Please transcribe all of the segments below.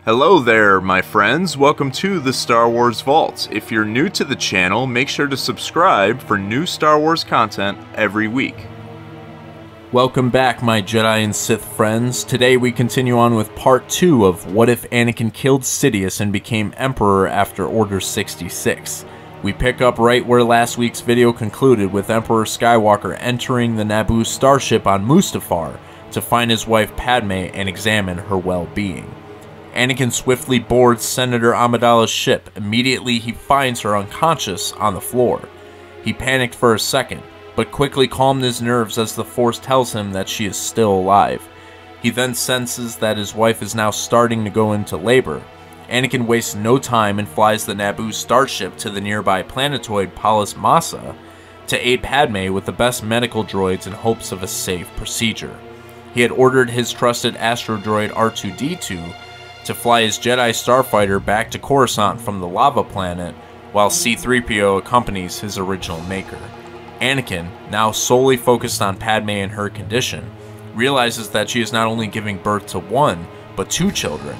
Hello there, my friends. Welcome to the Star Wars Vault. If you're new to the channel, make sure to subscribe for new Star Wars content every week. Welcome back, my Jedi and Sith friends. Today we continue on with part 2 of What If Anakin Killed Sidious and Became Emperor after Order 66. We pick up right where last week's video concluded, with Emperor Skywalker entering the Naboo starship on Mustafar to find his wife Padme and examine her well-being. Anakin swiftly boards Senator Amidala's ship. Immediately, he finds her unconscious on the floor. He panicked for a second, but quickly calmed his nerves as the Force tells him that she is still alive. He then senses that his wife is now starting to go into labor. Anakin wastes no time and flies the Naboo starship to the nearby planetoid Palis Massa to aid Padme with the best medical droids in hopes of a safe procedure. He had ordered his trusted astro droid R2-D2 to fly his Jedi starfighter back to Coruscant from the lava planet, while C-3PO accompanies his original maker. Anakin, now solely focused on Padme and her condition, realizes that she is not only giving birth to one, but two children.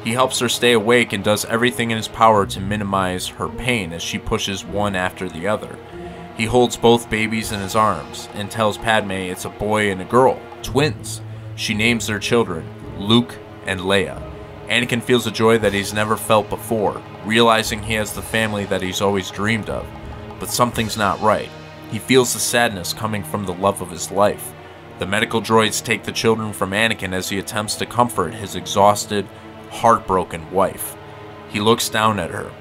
He helps her stay awake and does everything in his power to minimize her pain as she pushes one after the other. He holds both babies in his arms and tells Padme it's a boy and a girl, twins. She names their children Luke and Leia. Anakin feels a joy that he's never felt before, realizing he has the family that he's always dreamed of. But something's not right. He feels the sadness coming from the love of his life. The medical droids take the children from Anakin as he attempts to comfort his exhausted, heartbroken wife. He looks down at her.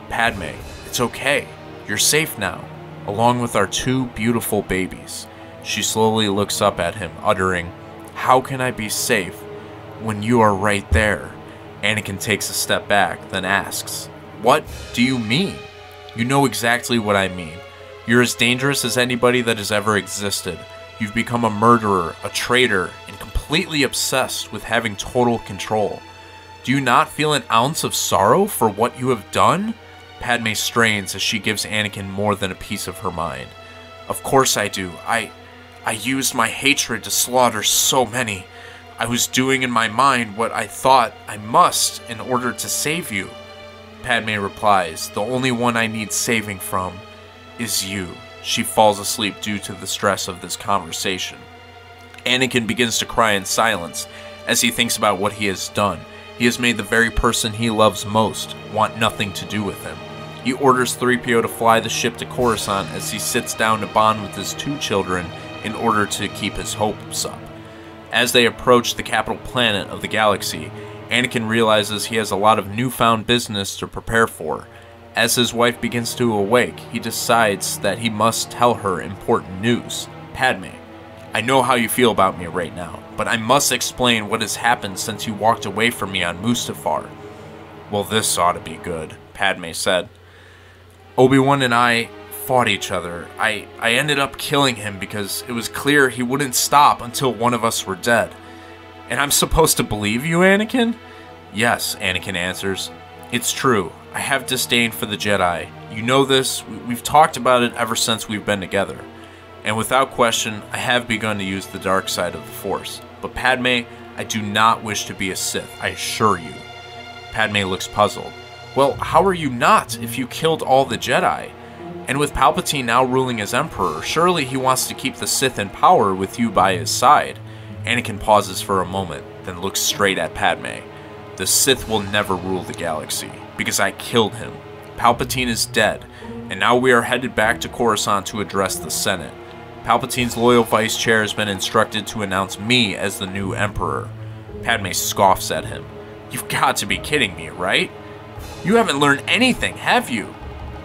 "Padme, it's okay. You're safe now, along with our two beautiful babies." She slowly looks up at him, uttering, "How can I be safe when you are right there?" Anakin takes a step back, then asks, "What do you mean?" "You know exactly what I mean. You're as dangerous as anybody that has ever existed. You've become a murderer, a traitor, and completely obsessed with having total control. Do you not feel an ounce of sorrow for what you have done?" Padme strains as she gives Anakin more than a piece of her mind. "Of course I do. I used my hatred to slaughter so many. I was doing in my mind what I thought I must in order to save you." Padme replies, "The only one I need saving from is you." She falls asleep due to the stress of this conversation. Anakin begins to cry in silence as he thinks about what he has done. He has made the very person he loves most want nothing to do with him. He orders 3PO to fly the ship to Coruscant as he sits down to bond with his two children in order to keep his hopes up. As they approach the capital planet of the galaxy, Anakin realizes he has a lot of newfound business to prepare for. As his wife begins to awake, he decides that he must tell her important news. "Padme, I know how you feel about me right now, but I must explain what has happened since you walked away from me on Mustafar." "Well, this ought to be good," Padme said. "Obi-Wan and I fought each other. I ended up killing him because it was clear he wouldn't stop until one of us were dead." "And I'm supposed to believe you, Anakin?" "Yes," Anakin answers. "It's true. I have disdain for the Jedi. You know this. We've talked about it ever since we've been together. And without question, I have begun to use the dark side of the Force. But Padme, I do not wish to be a Sith, I assure you." Padme looks puzzled. "Well, how are you not if you killed all the Jedi? And with Palpatine now ruling as Emperor, surely he wants to keep the Sith in power with you by his side." Anakin pauses for a moment, then looks straight at Padme. "The Sith will never rule the galaxy, because I killed him. Palpatine is dead, and now we are headed back to Coruscant to address the Senate. Palpatine's loyal vice chair has been instructed to announce me as the new Emperor." Padme scoffs at him. "You've got to be kidding me, right? You haven't learned anything, have you?"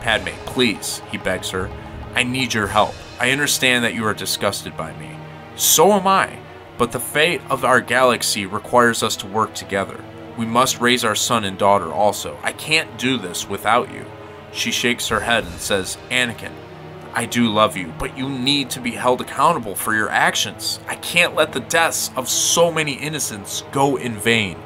"Padme, please," he begs her. "I need your help. I understand that you are disgusted by me. So am I. But the fate of our galaxy requires us to work together. We must raise our son and daughter also. I can't do this without you." She shakes her head and says, "Anakin, I do love you, but you need to be held accountable for your actions. I can't let the deaths of so many innocents go in vain.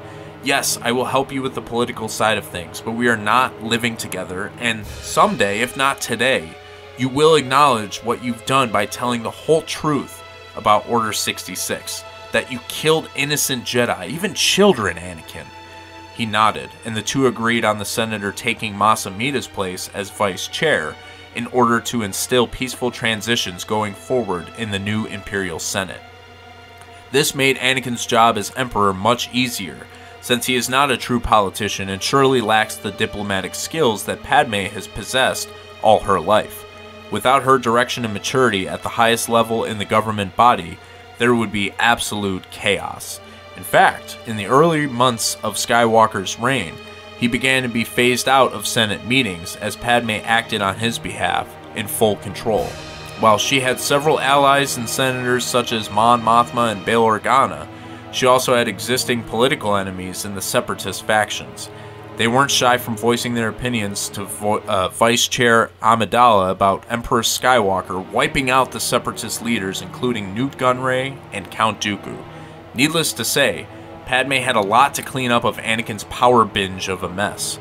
Yes, I will help you with the political side of things, but we are not living together, and someday, if not today, you will acknowledge what you've done by telling the whole truth about Order 66, that you killed innocent Jedi, even children, Anakin." He nodded, and the two agreed on the senator taking Mas Amedda's place as vice chair in order to instill peaceful transitions going forward in the new Imperial Senate. This made Anakin's job as Emperor much easier, since he is not a true politician and surely lacks the diplomatic skills that Padme has possessed all her life. Without her direction and maturity at the highest level in the government body, there would be absolute chaos. In fact, in the early months of Skywalker's reign, he began to be phased out of Senate meetings as Padme acted on his behalf in full control. While she had several allies and senators such as Mon Mothma and Bail Organa, she also had existing political enemies in the Separatist factions. They weren't shy from voicing their opinions to Vice Chair Amidala about Emperor Skywalker wiping out the Separatist leaders including Newt Gunray and Count Dooku. Needless to say, Padme had a lot to clean up of Anakin's power binge of a mess.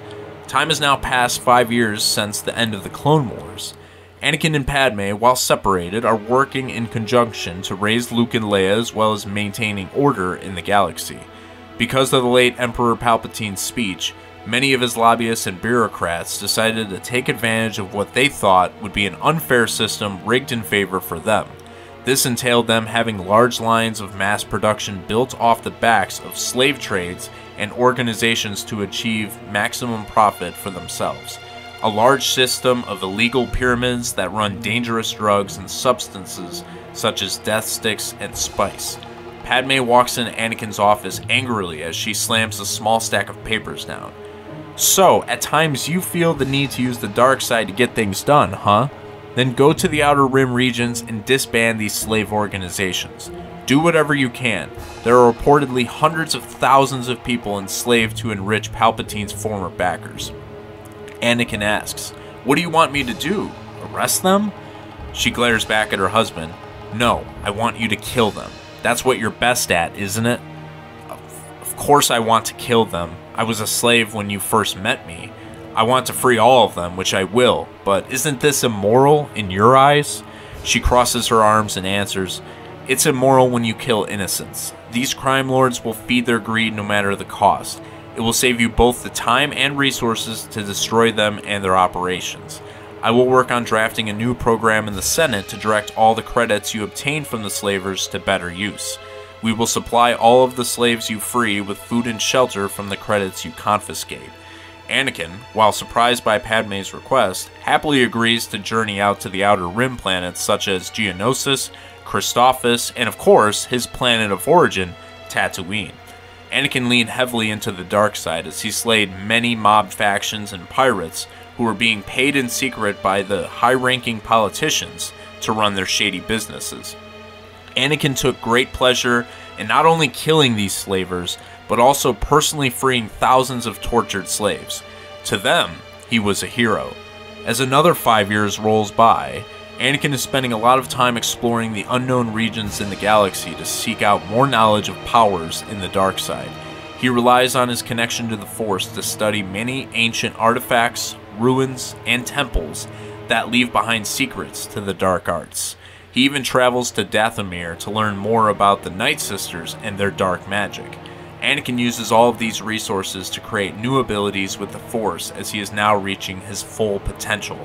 Time has now passed 5 years since the end of the Clone Wars. Anakin and Padme, while separated, are working in conjunction to raise Luke and Leia as well as maintaining order in the galaxy. Because of the late Emperor Palpatine's speech, many of his lobbyists and bureaucrats decided to take advantage of what they thought would be an unfair system rigged in favor for them. This entailed them having large lines of mass production built off the backs of slave trades and organizations to achieve maximum profit for themselves. A large system of illegal pyramids that run dangerous drugs and substances such as death sticks and spice. Padme walks into Anakin's office angrily as she slams a small stack of papers down. So, at times you feel the need to use the dark side to get things done, huh? Then go to the Outer Rim regions and disband these slave organizations. Do whatever you can. There are reportedly hundreds of thousands of people enslaved to enrich Palpatine's former backers. Anakin asks, "What do you want me to do? Arrest them?" She glares back at her husband. "No, I want you to kill them. That's what you're best at, isn't it?" Of course I want to kill them. I was a slave when you first met me. I want to free all of them, which I will, but isn't this immoral in your eyes? She crosses her arms and answers, "It's immoral when you kill innocents. These crime lords will feed their greed no matter the cost. It will save you both the time and resources to destroy them and their operations. I will work on drafting a new program in the Senate to direct all the credits you obtain from the slavers to better use. We will supply all of the slaves you free with food and shelter from the credits you confiscate." Anakin, while surprised by Padme's request, happily agrees to journey out to the Outer Rim planets such as Geonosis, Christophsis, and of course, his planet of origin, Tatooine. Anakin leaned heavily into the dark side as he slayed many mob factions and pirates who were being paid in secret by the high-ranking politicians to run their shady businesses. Anakin took great pleasure in not only killing these slavers, but also personally freeing thousands of tortured slaves. To them, he was a hero. As another 5 years rolls by, Anakin is spending a lot of time exploring the unknown regions in the galaxy to seek out more knowledge of powers in the dark side. He relies on his connection to the Force to study many ancient artifacts, ruins, and temples that leave behind secrets to the dark arts. He even travels to Dathomir to learn more about the Night Sisters and their dark magic. Anakin uses all of these resources to create new abilities with the Force as he is now reaching his full potential.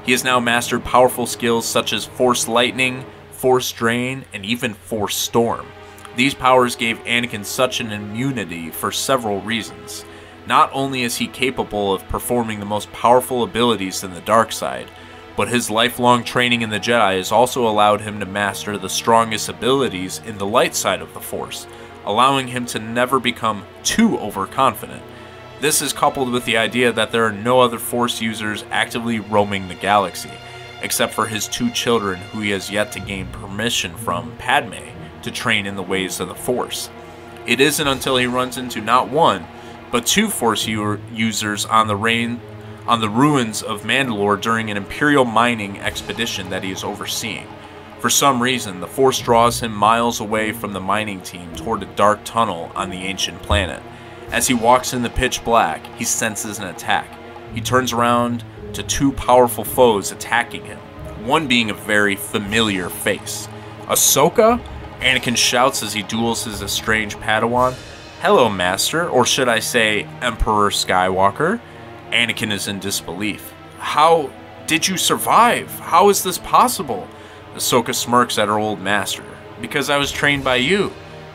He has now mastered powerful skills such as Force Lightning, Force Drain, and even Force Storm. These powers gave Anakin such an immunity for several reasons. Not only is he capable of performing the most powerful abilities in the dark side, but his lifelong training in the Jedi has also allowed him to master the strongest abilities in the light side of the Force, allowing him to never become too overconfident. This is coupled with the idea that there are no other Force users actively roaming the galaxy, except for his 2 children who he has yet to gain permission from Padme to train in the ways of the Force. It isn't until he runs into not 1, but 2 Force users on the ruins of Mandalore during an Imperial mining expedition that he is overseeing. For some reason, the Force draws him miles away from the mining team toward a dark tunnel on the ancient planet. As he walks in the pitch black, he senses an attack. He turns around to 2 powerful foes attacking him, one being a very familiar face. "Ahsoka?" Anakin shouts as he duels his estranged Padawan. "Hello, Master," or should I say, Emperor Skywalker. Anakin is in disbelief. "How did you survive? How is this possible?" Ahsoka smirks at her old master. "Because I was trained by you.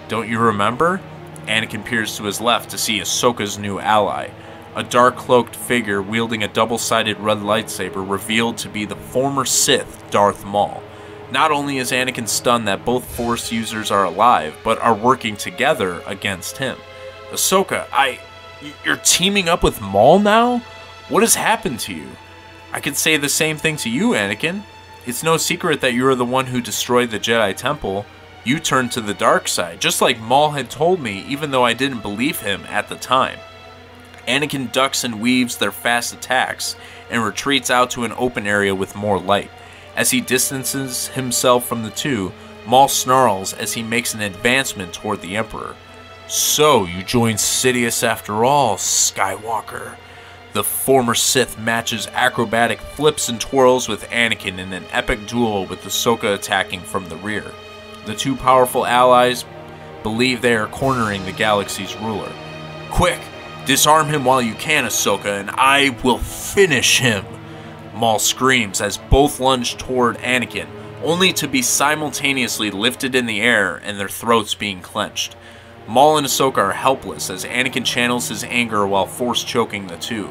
Don't you remember?" Anakin peers to his left to see Ahsoka's new ally, a dark-cloaked figure wielding a double-sided red lightsaber revealed to be the former Sith Darth Maul. Not only is Anakin stunned that both Force users are alive, but are working together against him. "Ahsoka, you're teaming up with Maul now? What has happened to you?" "I could say the same thing to you, Anakin. It's no secret that you are the one who destroyed the Jedi Temple. You turned to the dark side, just like Maul had told me, even though I didn't believe him at the time." Anakin ducks and weaves their fast attacks and retreats out to an open area with more light. As he distances himself from the two, Maul snarls as he makes an advancement toward the Emperor. "So, you joined Sidious after all, Skywalker." The former Sith matches acrobatic flips and twirls with Anakin in an epic duel with Ahsoka attacking from the rear. The two powerful allies believe they are cornering the galaxy's ruler. "Quick! Disarm him while you can, Ahsoka, and I will finish him!" Maul screams as both lunge toward Anakin, only to be simultaneously lifted in the air and their throats being clenched. Maul and Ahsoka are helpless as Anakin channels his anger while force choking the two.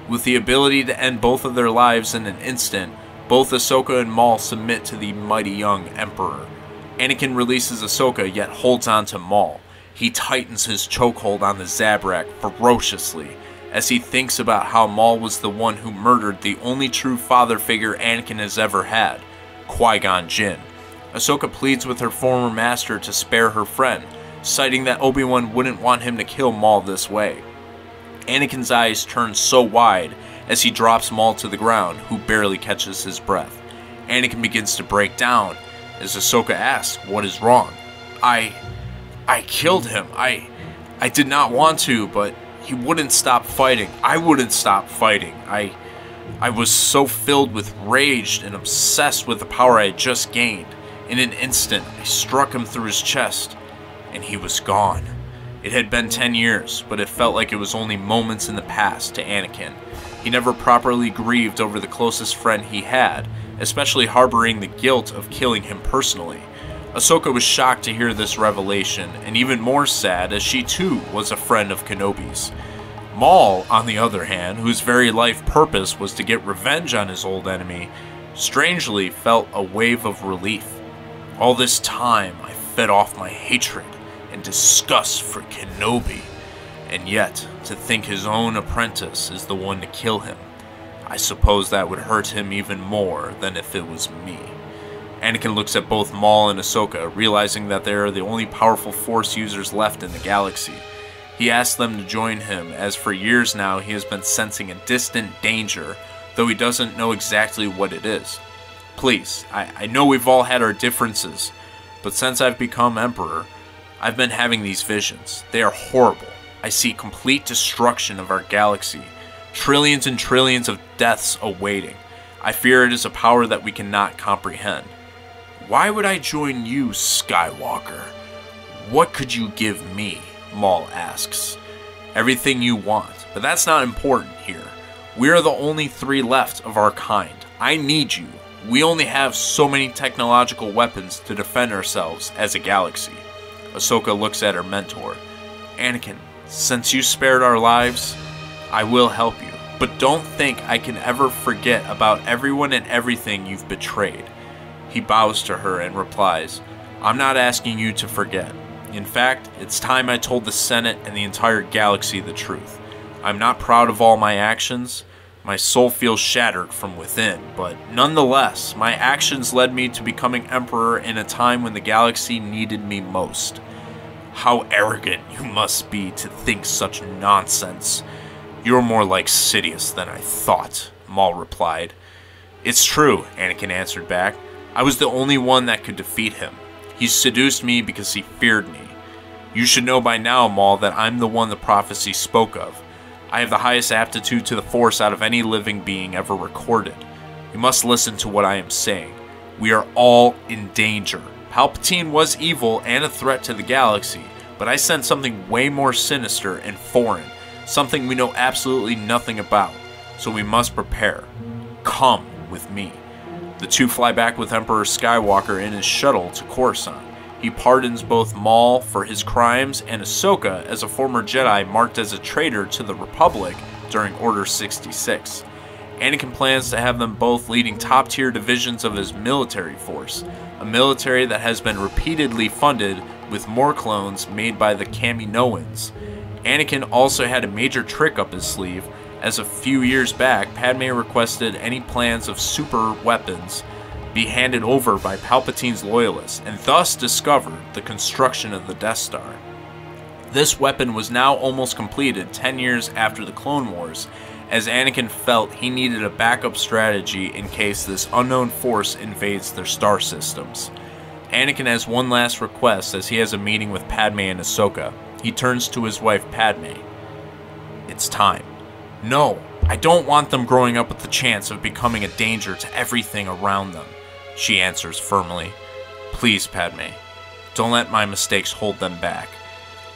With the ability to end both of their lives in an instant, both Ahsoka and Maul submit to the mighty young Emperor. Anakin releases Ahsoka yet holds on to Maul. He tightens his chokehold on the Zabrak ferociously as he thinks about how Maul was the one who murdered the only true father figure Anakin has ever had, Qui-Gon Jinn. Ahsoka pleads with her former master to spare her friend, citing that Obi-Wan wouldn't want him to kill Maul this way. Anakin's eyes turn so wide as he drops Maul to the ground, who barely catches his breath. Anakin begins to break down as Ahsoka asks what is wrong. I killed him. I did not want to, but he wouldn't stop fighting. I wouldn't stop fighting. I was so filled with rage and obsessed with the power I had just gained. In an instant, I struck him through his chest, and he was gone. It had been 10 years, but it felt like it was only moments in the past to Anakin. He never properly grieved over the closest friend he had, especially harboring the guilt of killing him personally. Ahsoka was shocked to hear this revelation, and even more sad as she too was a friend of Kenobi's. Maul, on the other hand, whose very life purpose was to get revenge on his old enemy, strangely felt a wave of relief. All this time, I fed off my hatred and disgust for Kenobi, and yet, to think his own apprentice is the one to kill him, I suppose that would hurt him even more than if it was me. Anakin looks at both Maul and Ahsoka, realizing that they are the only powerful Force users left in the galaxy. He asks them to join him, as for years now he has been sensing a distant danger, though he doesn't know exactly what it is. "Please, I know we've all had our differences, but since I've become Emperor, I've been having these visions. They are horrible. I see complete destruction of our galaxy, trillions and trillions of deaths awaiting. I fear it is a power that we cannot comprehend." "Why would I join you, Skywalker? What could you give me?" Maul asks. "Everything you want, but that's not important here. We are the only three left of our kind. I need you. We only have so many technological weapons to defend ourselves as a galaxy." Ahsoka looks at her mentor. "Anakin, since you spared our lives, I will help you. But don't think I can ever forget about everyone and everything you've betrayed." He bows to her and replies, "I'm not asking you to forget. In fact, it's time I told the Senate and the entire galaxy the truth. I'm not proud of all my actions. My soul feels shattered from within, but nonetheless, my actions led me to becoming Emperor in a time when the galaxy needed me most." "How arrogant you must be to think such nonsense. You're more like Sidious than I thought," Maul replied. "It's true," Anakin answered back. "I was the only one that could defeat him. He seduced me because he feared me. You should know by now, Maul, that I'm the one the prophecy spoke of. I have the highest aptitude to the Force out of any living being ever recorded. You must listen to what I am saying. We are all in danger. Palpatine was evil and a threat to the galaxy, But I sense something way more sinister and foreign, something we know absolutely nothing about, so we must prepare. Come with me." The two fly back with Emperor Skywalker in his shuttle to Coruscant. He pardons both Maul for his crimes and Ahsoka as a former Jedi marked as a traitor to the Republic during Order 66. Anakin plans to have them both leading top-tier divisions of his military force, a military that has been repeatedly funded with more clones made by the Kaminoans. Anakin also had a major trick up his sleeve, as a few years back, Padme requested any plans of super weapons be handed over by Palpatine's loyalists, and thus discovered the construction of the Death Star. This weapon was now almost completed 10 years after the Clone Wars, as Anakin felt he needed a backup strategy in case this unknown force invades their star systems. Anakin has one last request as he has a meeting with Padme and Ahsoka. He turns to his wife Padme. "It's time." "No, I don't want them growing up with the chance of becoming a danger to everything around them," she answers firmly. "Please, Padme, don't let my mistakes hold them back.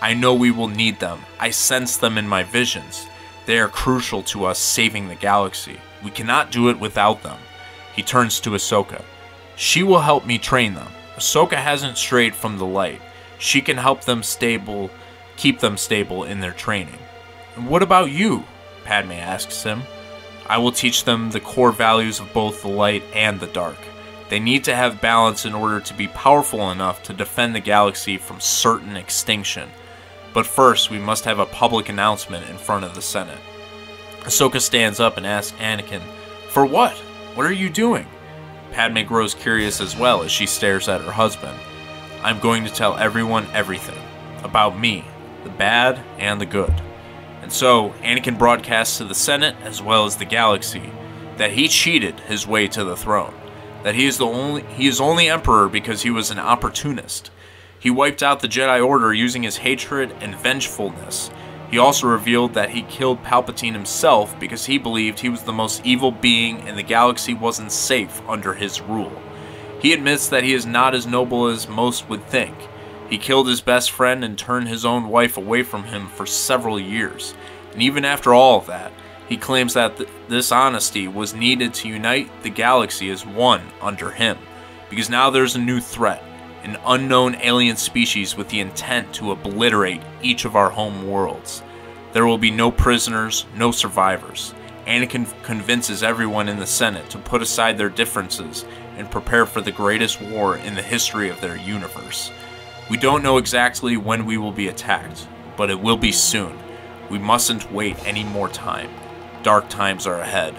I know we will need them. I sense them in my visions. They are crucial to us saving the galaxy. We cannot do it without them." He turns to Ahsoka. "She will help me train them. Ahsoka hasn't strayed from the light. She can help them keep them stable in their training." "And what about you?" Padme asks him. "I will teach them the core values of both the light and the dark. They need to have balance in order to be powerful enough to defend the galaxy from certain extinction. But first, we must have a public announcement in front of the Senate." Ahsoka stands up and asks Anakin, "For what? What are you doing?" Padme grows curious as well as she stares at her husband. "I'm going to tell everyone everything. About me, the bad and the good." And so, Anakin broadcasts to the Senate as well as the galaxy that he cheated his way to the throne, that he is only Emperor because he was an opportunist. He wiped out the Jedi Order using his hatred and vengefulness. He also revealed that he killed Palpatine himself because he believed he was the most evil being and the galaxy wasn't safe under his rule. He admits that he is not as noble as most would think. He killed his best friend and turned his own wife away from him for several years. And even after all of that, he claims that this honesty was needed to unite the galaxy as one under him. Because now there's a new threat, an unknown alien species with the intent to obliterate each of our home worlds. There will be no prisoners, no survivors. Anakin convinces everyone in the Senate to put aside their differences and prepare for the greatest war in the history of their universe. We don't know exactly when we will be attacked, but it will be soon. We mustn't wait any more time. Dark times are ahead.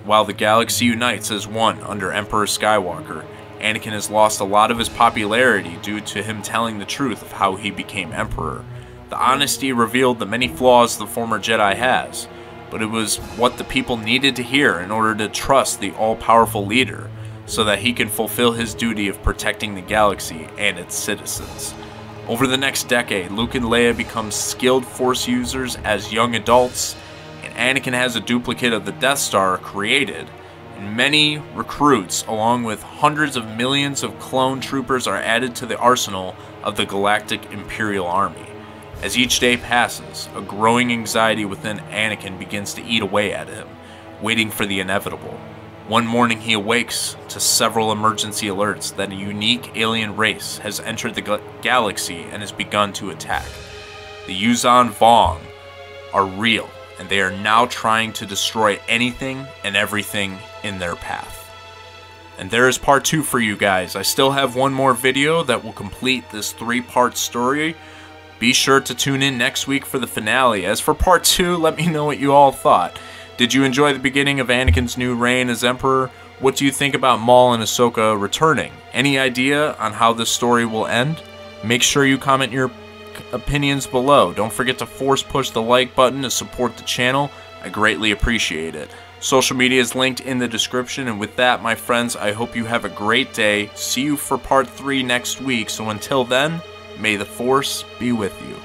While the galaxy unites as one under Emperor Skywalker, Anakin has lost a lot of his popularity due to him telling the truth of how he became Emperor. The honesty revealed the many flaws the former Jedi has, but it was what the people needed to hear in order to trust the all-powerful leader, so that he can fulfill his duty of protecting the galaxy and its citizens. Over the next decade, Luke and Leia become skilled Force users as young adults, and Anakin has a duplicate of the Death Star created, and many recruits, along with hundreds of millions of clone troopers, are added to the arsenal of the Galactic Imperial Army. As each day passes, a growing anxiety within Anakin begins to eat away at him, waiting for the inevitable. One morning he awakes to several emergency alerts that a unique alien race has entered the galaxy and has begun to attack. The Yuuzhan Vong are real, and they are now trying to destroy anything and everything in their path. And there is part 2 for you guys. I still have one more video that will complete this 3-part story. Be sure to tune in next week for the finale. As for part 2, let me know what you all thought. Did you enjoy the beginning of Anakin's new reign as Emperor? What do you think about Maul and Ahsoka returning? Any idea on how this story will end? Make sure you comment your opinions below. Don't forget to force push the like button to support the channel. I greatly appreciate it. Social media is linked in the description, and with that, my friends, I hope you have a great day. See you for part 3 next week, so until then, may the Force be with you.